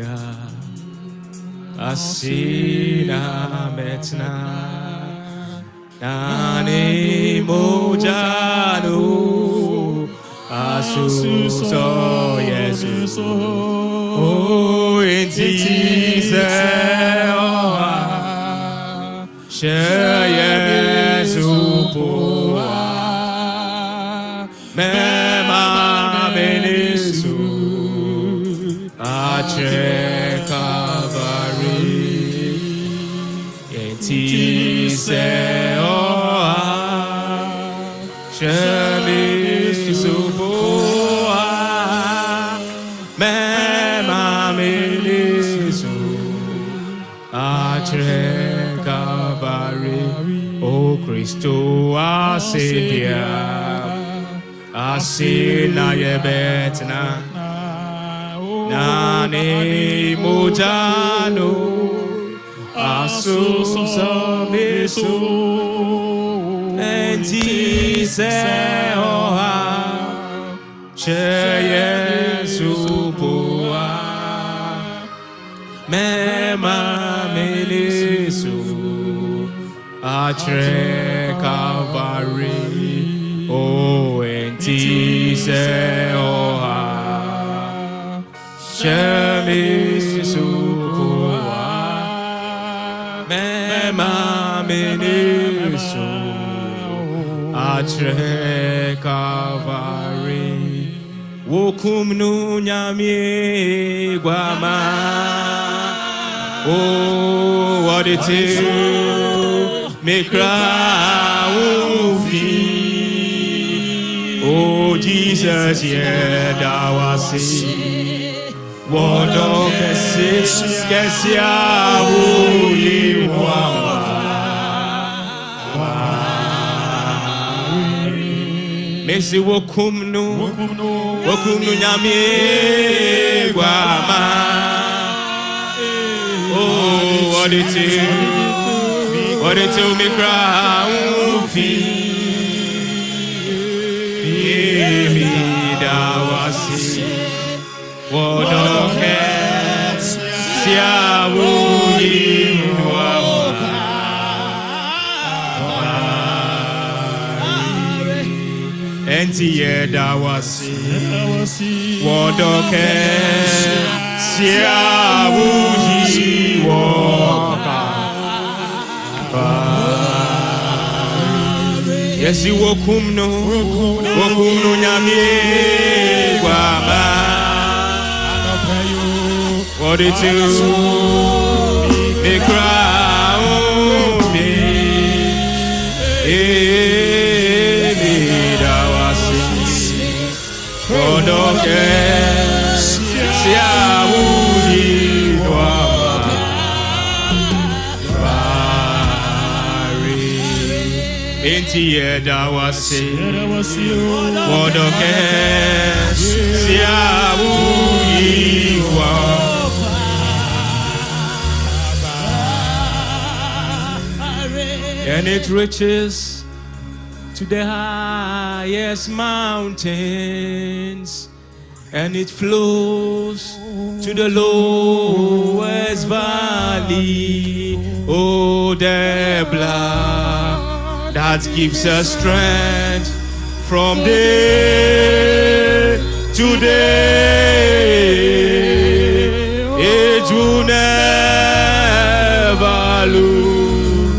Savior. Asina metna nani mojano asuso Jesus oh in Jesus Jesus poa mema menisu ache Calvary in Jesus Jesus poa mema menisu ache Calvary oh Christo our Savior Asina yebetna nani mojano asuso meso entiseoha Yesu poa mema menisu atre Calvary oh entiseoha Yesu poa mema menisu atre Calvary wokum nu nyamie guama oh what it is me cry oh Jesus yeah that was it what of the sins yes ya we Mesi wokum nu nyamie guama oh what it me cry me that was what of hands sia Enti da wasi wodoke sia wuji woka Yesi wokumno nyamie guama what it is me cry me Odoke sia wuji wari enti da wasi odoke sia wuji and it reaches to the highest mountains, and it flows to the lowest valley. Oh, the blood that gives us strength from day to day. It will never lose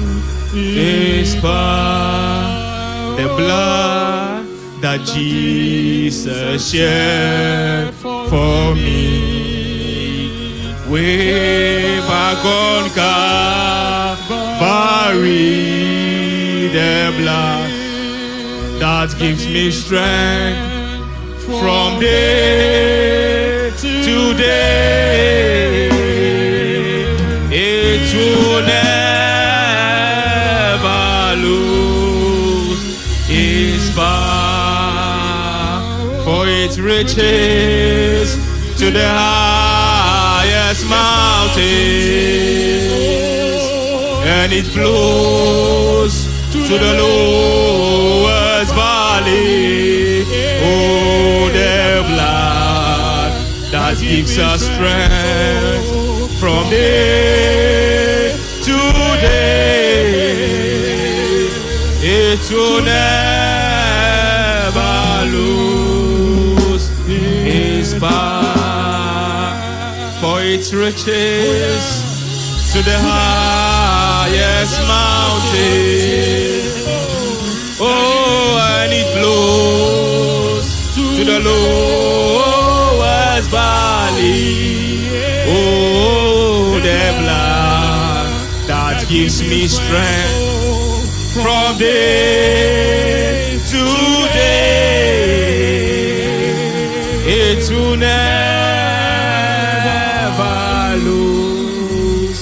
its power. The blood that Jesus shed for me. We've gone Calvary, the blood that gives me strength from day to day. It will never lose its power, for it reaches to the highest mountains, and it flows to the lowest valley. Oh, the blood that gives us strength from day to day. It will never lose its power, for its riches to the highest mountain. Oh, and it flows to the lowest valley. Oh, the blood that gives me strength from day to day. It will never lose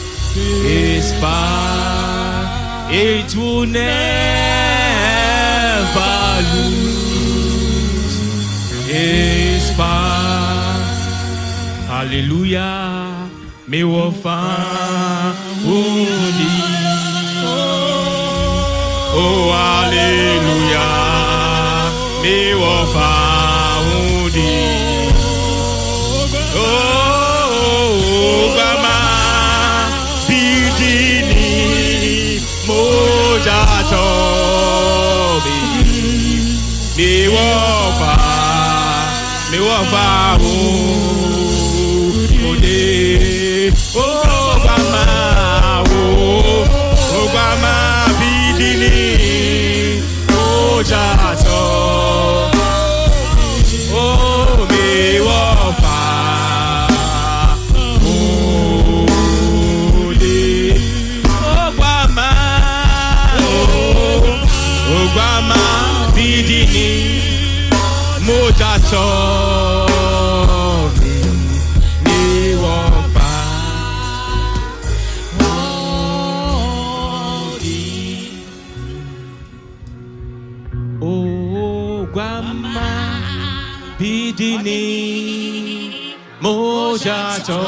its power. It will never lose its power. Hallelujah. Me wo fa udi. Oh, hallelujah. Me wo fa udi. Oh, Bama bidini mojato bi. Me wo fa udi. Oh, Bama bidini mojato. Oh, me wo fa udi. Oh, Bama bidini mojato. Bidini mojato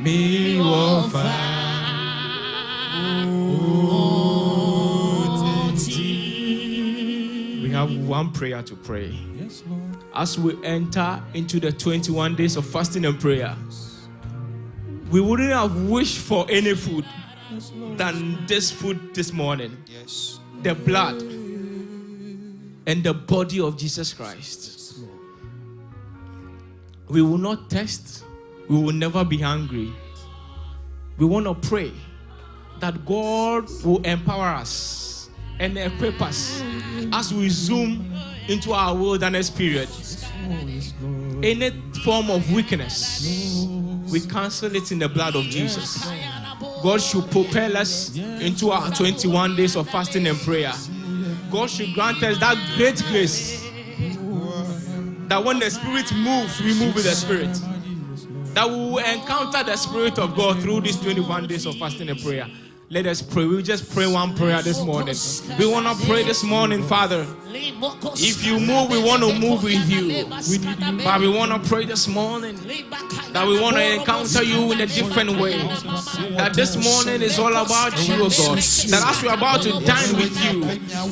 mi wofa. We have one prayer to pray. Yes, Lord. As we enter into the 21 days of fasting and prayer, we wouldn't have wished for any food than this food this morning. Yes. The blood and the body of Jesus Christ. We will not thirst. We will never be hungry. We want to pray that God will empower us and equip us as we zoom into our wilderness period. Any form of weakness, we cancel it in the blood of Jesus. God should propel us into our 21 days of fasting and prayer. God should grant us that great grace that when the Spirit moves, we move with the Spirit. That we will encounter the Spirit of God through these 21 days of fasting and prayer. Let us pray. We'll just pray one prayer this morning. We want to pray this morning, Father. If you move, we want to move with you. But we want to pray this morning that we want to encounter you in a different way. That this morning is all about you, O God. That as we are about to dine with you,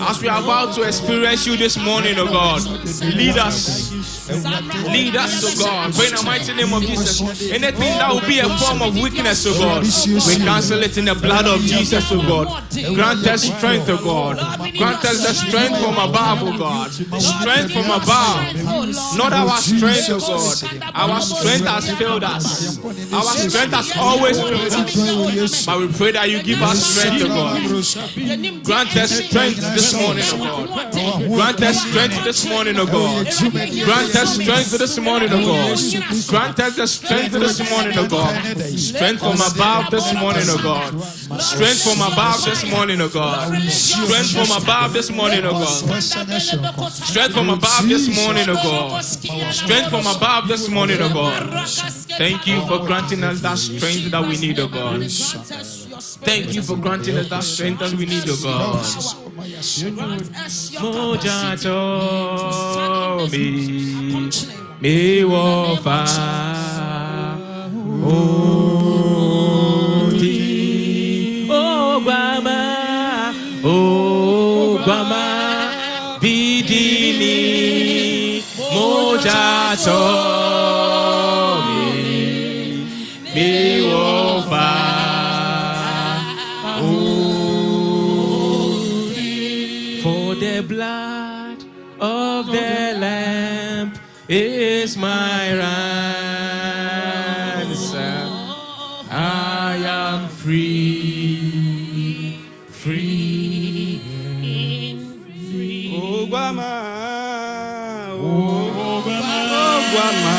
as we are about to experience you this morning, O God, lead us. Lead us, O God. Pray in the mighty name of Jesus. Anything that will be a form of weakness, O God, we cancel it in the blood of Jesus, O God. Grant us strength, O God. Grant us the strength from above, O God. Strength from above. Not our strength, O God. Our strength has failed us. Our strength has always failed us. But we pray that you give us strength, O God. Grant us strength this morning, O God. Grant us strength this morning, O God. Grant us strength this morning, O God. Grant us the strength this morning, O God. Strength from above this morning, O God. Strength from above this morning, O God. Strength from above this morning, O God. Strength from above this morning, O God. Strength from above this morning, O God. Thank you for granting us that strength that we need, O God. Thank you for granting us that strength that we need, O God. Mojato me wofa odi Obama bidini mo For the blood of the Lamb is my ransom. I am free, free, free. Oh, Guama, oh, Guama, oh, Guama.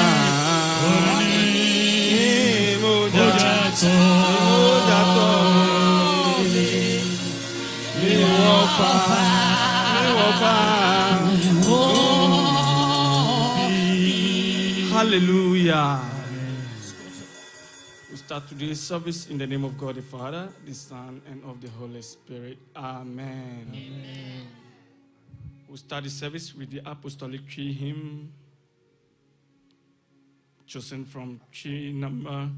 Hallelujah. We start today's service in the name of God the Father, the Son, and of the Holy Spirit. Amen. Amen. We start the service with the apostolic tree hymn, chosen from tree number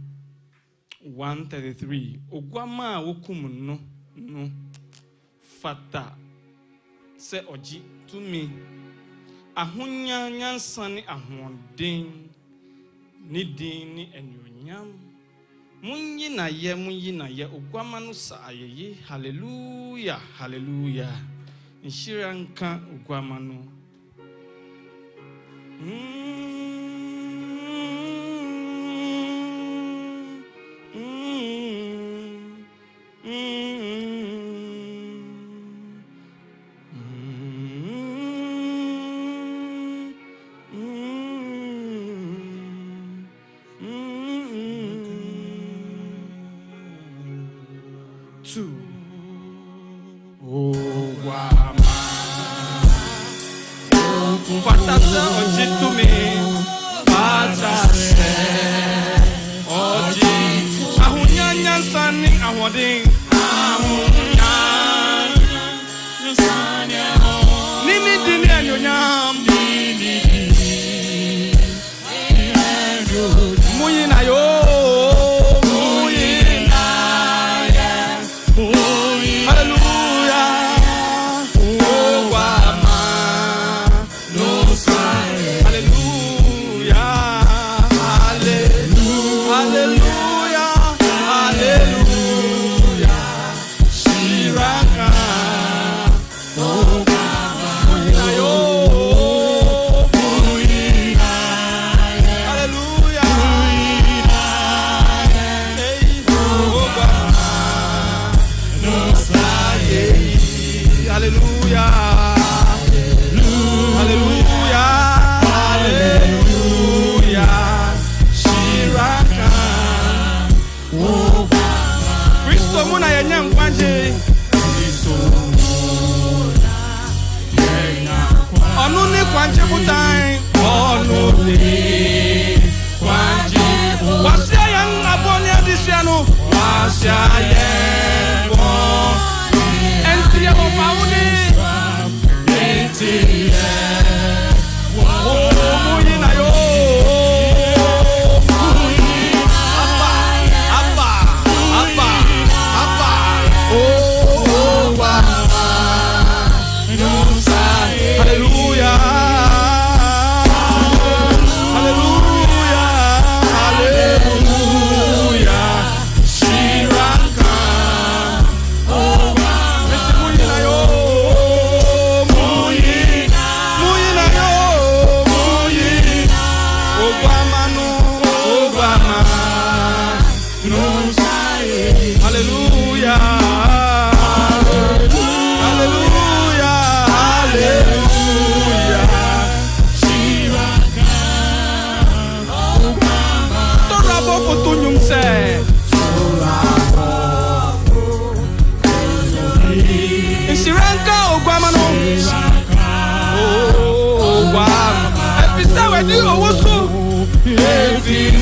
133. Ogwama wokum no fata se oji to me. Ahonya nyansane ahoden ni din ni enyonyam. Munyi na ye ogwama no sa ayeye. Hallelujah, hallelujah. Nshira nka ogwama no.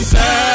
If